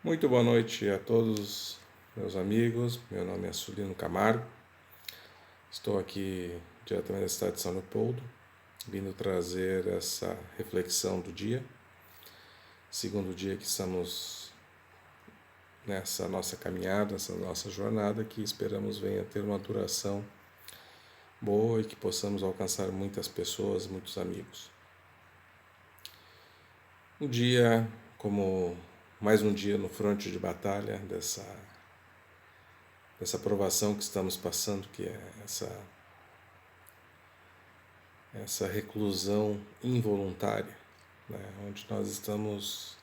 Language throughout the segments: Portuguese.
Muito boa noite a todos meus amigos. Meu nome é Sulino Camargo. Estou aqui diretamente da cidade de São Leopoldo, vindo trazer essa reflexão do dia. Segundo dia que estamos nessa nossa caminhada, nessa nossa jornada, que esperamos venha ter uma duração boa e que possamos alcançar muitas pessoas, muitos amigos. Um dia como mais um dia no fronte de batalha dessa provação que estamos passando, que é essa reclusão involuntária, né? Onde nós estamos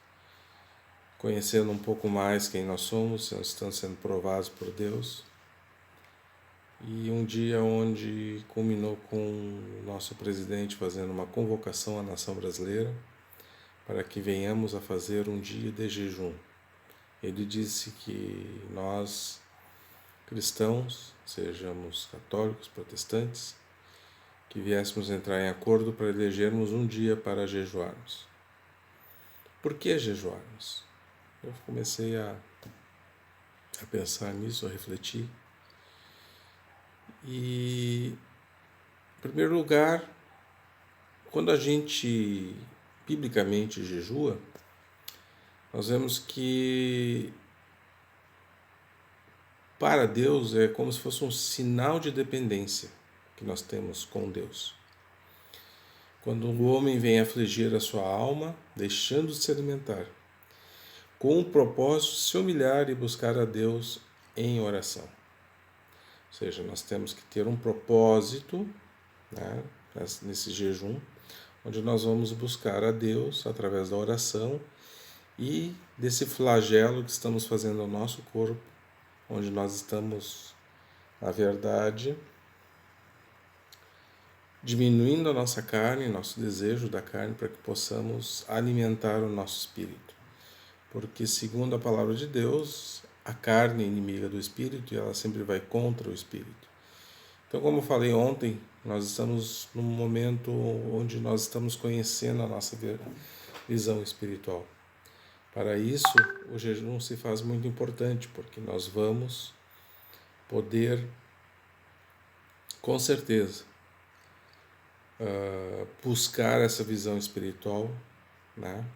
conhecendo um pouco mais quem nós somos, estamos sendo provados por Deus. E um dia onde culminou com o nosso presidente fazendo uma convocação à nação brasileira para que venhamos a fazer um dia de jejum. Ele disse que nós, cristãos, sejamos católicos, protestantes, que viéssemos entrar em acordo para elegermos um dia para jejuarmos. Por que jejuarmos? Eu comecei a pensar nisso, a refletir. E, em primeiro lugar, quando a gente biblicamente jejua, nós vemos que para Deus é como se fosse um sinal de dependência que nós temos com Deus. Quando o homem vem afligir a sua alma, deixando de se alimentar, com o propósito de se humilhar e buscar a Deus em oração. Ou seja, nós temos que ter um propósito, né, nesse jejum, onde nós vamos buscar a Deus através da oração e desse flagelo que estamos fazendo ao nosso corpo, onde nós estamos, na verdade, diminuindo a nossa carne, nosso desejo da carne, para que possamos alimentar o nosso espírito. Porque, segundo a palavra de Deus, a carne é inimiga do espírito e ela sempre vai contra o espírito. Então, como eu falei ontem, nós estamos num momento onde nós estamos conhecendo a nossa visão espiritual. Para isso, o jejum se faz muito importante, porque nós vamos poder, com certeza, buscar essa visão espiritual, né?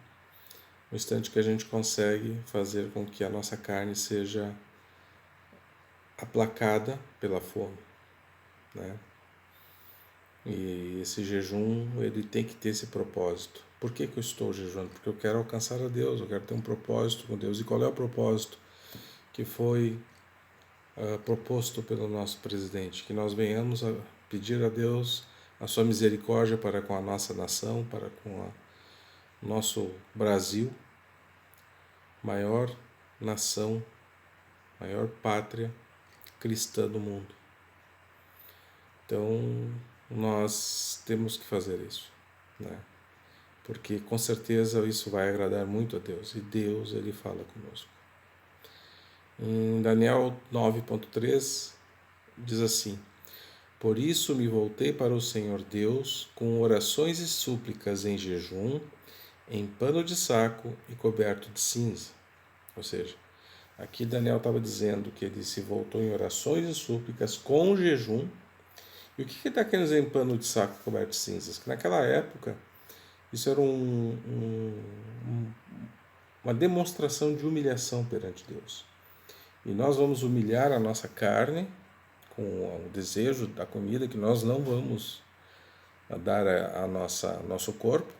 No instante que a gente consegue fazer com que a nossa carne seja aplacada pela fome, né? E esse jejum, ele tem que ter esse propósito. Por que eu estou jejuando? Porque eu quero alcançar a Deus, eu quero ter um propósito com Deus. E qual é o propósito que foi proposto pelo nosso presidente? Que nós venhamos a pedir a Deus a sua misericórdia para com a nossa nação, para com o nosso Brasil, maior nação, maior pátria cristã do mundo. Então, nós temos que fazer isso, né? Porque com certeza isso vai agradar muito a Deus, e Deus, ele fala conosco. Em Daniel 9.3 diz assim: por isso me voltei para o Senhor Deus com orações e súplicas em jejum, em pano de saco e coberto de cinza. Ou seja, aqui Daniel estava dizendo que ele se voltou em orações e súplicas com jejum. E o que ele está querendo dizer em pano de saco coberto de cinzas? Que naquela época isso era uma demonstração de humilhação perante Deus. E nós vamos humilhar a nossa carne com o desejo da comida, que nós não vamos dar a nosso corpo.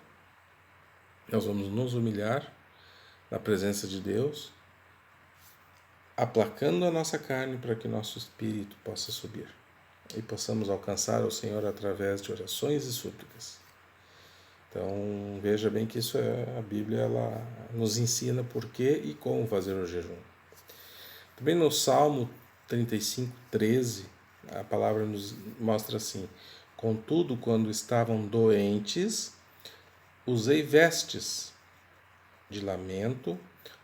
Nós vamos nos humilhar na presença de Deus, aplacando a nossa carne para que nosso espírito possa subir e possamos alcançar o Senhor através de orações e súplicas. Então, veja bem que isso a Bíblia ela nos ensina por que e como fazer o jejum. Também no Salmo 35:13, a palavra nos mostra assim: contudo, quando estavam doentes, usei vestes de lamento,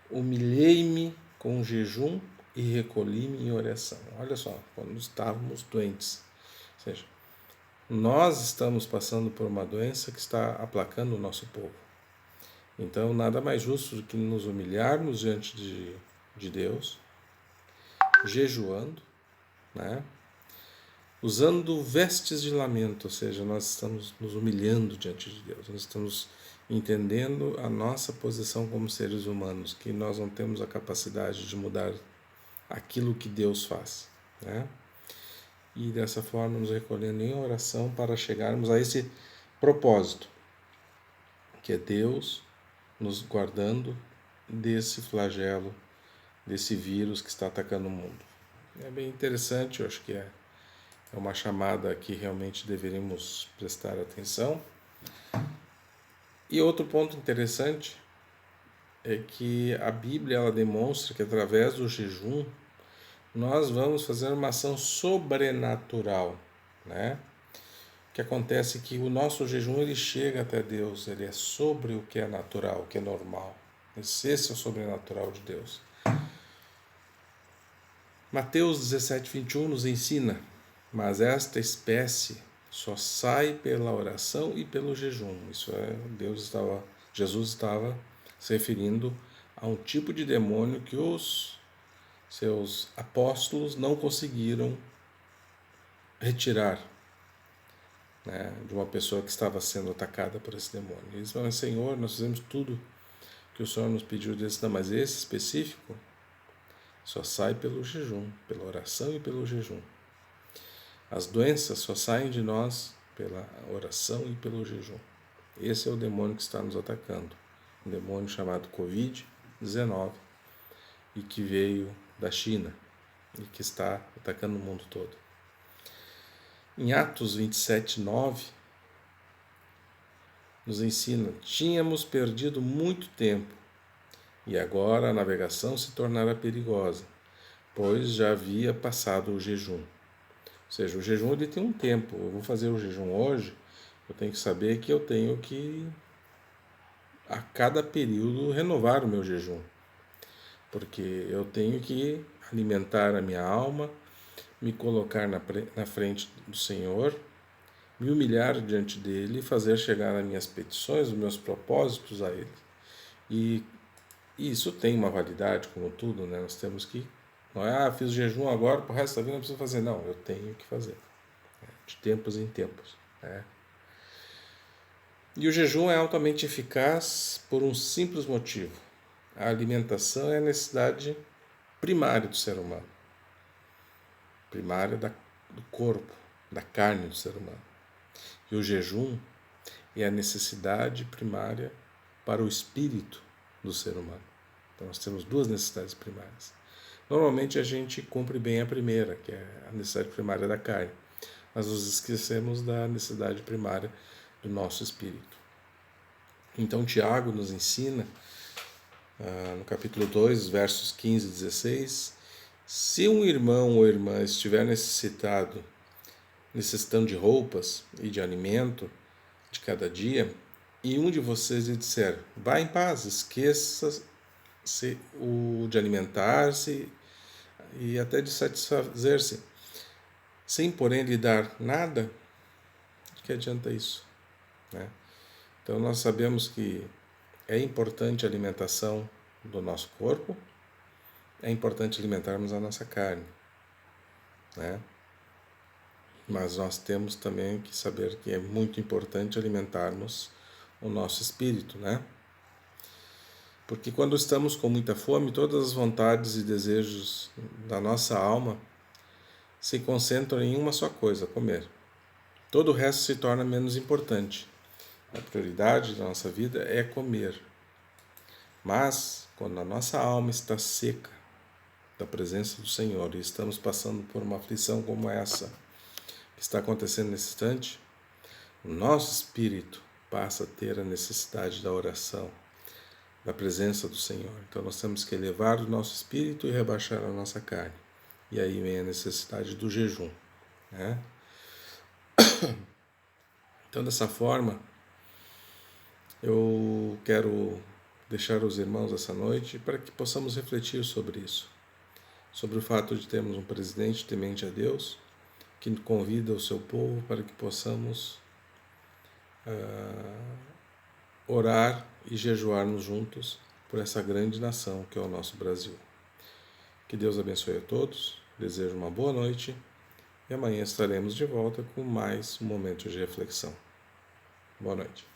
humilhei-me com jejum e recolhi-me em oração. Olha só, quando estávamos doentes. Ou seja, nós estamos passando por uma doença que está aplacando o nosso povo. Então, nada mais justo do que nos humilharmos diante de Deus, jejuando, né? Usando vestes de lamento, ou seja, nós estamos nos humilhando diante de Deus, nós estamos entendendo a nossa posição como seres humanos, que nós não temos a capacidade de mudar aquilo que Deus faz, né? E dessa forma nos recolhendo em oração para chegarmos a esse propósito, que é Deus nos guardando desse flagelo, desse vírus que está atacando o mundo. É bem interessante, eu acho que é uma chamada que realmente deveríamos prestar atenção. E outro ponto interessante é que a Bíblia ela demonstra que através do jejum nós vamos fazer uma ação sobrenatural, né? O que acontece é que o nosso jejum ele chega até Deus, ele é sobre o que é natural, o que é normal. Esse é o sobrenatural de Deus. Mateus 17:21 nos ensina: mas esta espécie só sai pela oração e pelo jejum. Isso é, Jesus estava se referindo a um tipo de demônio que os seus apóstolos não conseguiram retirar, né, de uma pessoa que estava sendo atacada por esse demônio. Eles falam: Senhor, nós fizemos tudo que o Senhor nos pediu desse, não, mas esse específico só sai pelo jejum, pela oração e pelo jejum. As doenças só saem de nós pela oração e pelo jejum. Esse é o demônio que está nos atacando, um demônio chamado Covid-19 e que veio da China e que está atacando o mundo todo. Em Atos 27:9 nos ensina: tínhamos perdido muito tempo e agora a navegação se tornara perigosa, pois já havia passado o jejum. Ou seja, o jejum ele tem um tempo. Eu vou fazer o jejum hoje, eu tenho que saber que eu tenho que, a cada período, renovar o meu jejum. Porque eu tenho que alimentar a minha alma, me colocar na frente do Senhor, me humilhar diante dele e fazer chegar as minhas petições, os meus propósitos a ele. E isso tem uma validade, como tudo, né? Nós temos que... Não é, fiz jejum agora, pro resto da vida não preciso fazer. Não, eu tenho que fazer. De tempos em tempos. Né? E o jejum é altamente eficaz por um simples motivo. A alimentação é a necessidade primária do ser humano. Primária do corpo, da carne do ser humano. E o jejum é a necessidade primária para o espírito do ser humano. Então nós temos duas necessidades primárias. Normalmente a gente cumpre bem a primeira, que é a necessidade primária da carne, mas nos esquecemos da necessidade primária do nosso espírito. Então Tiago nos ensina, no capítulo 2, versos 15 e 16, se um irmão ou irmã estiver necessitando de roupas e de alimento de cada dia, e um de vocês lhe disser: vá em paz, esqueça-se de alimentar-se e até de satisfazer-se, sem porém lhe dar nada, de que adianta isso? Né? Então nós sabemos que é importante a alimentação do nosso corpo, é importante alimentarmos a nossa carne, né? Mas nós temos também que saber que é muito importante alimentarmos o nosso espírito, né? Porque quando estamos com muita fome, todas as vontades e desejos da nossa alma se concentram em uma só coisa: comer. Todo o resto se torna menos importante. A prioridade da nossa vida é comer. Mas, quando a nossa alma está seca da presença do Senhor e estamos passando por uma aflição como essa que está acontecendo nesse instante, o nosso espírito passa a ter a necessidade da oração, da presença do Senhor. Então nós temos que elevar o nosso espírito e rebaixar a nossa carne. E aí vem a necessidade do jejum, né? Então dessa forma, eu quero deixar os irmãos essa noite para que possamos refletir sobre isso. Sobre o fato de termos um presidente temente a Deus, que convida o seu povo para que possamos orar e jejuarmos juntos por essa grande nação que é o nosso Brasil. Que Deus abençoe a todos, desejo uma boa noite e amanhã estaremos de volta com mais um momento de reflexão. Boa noite.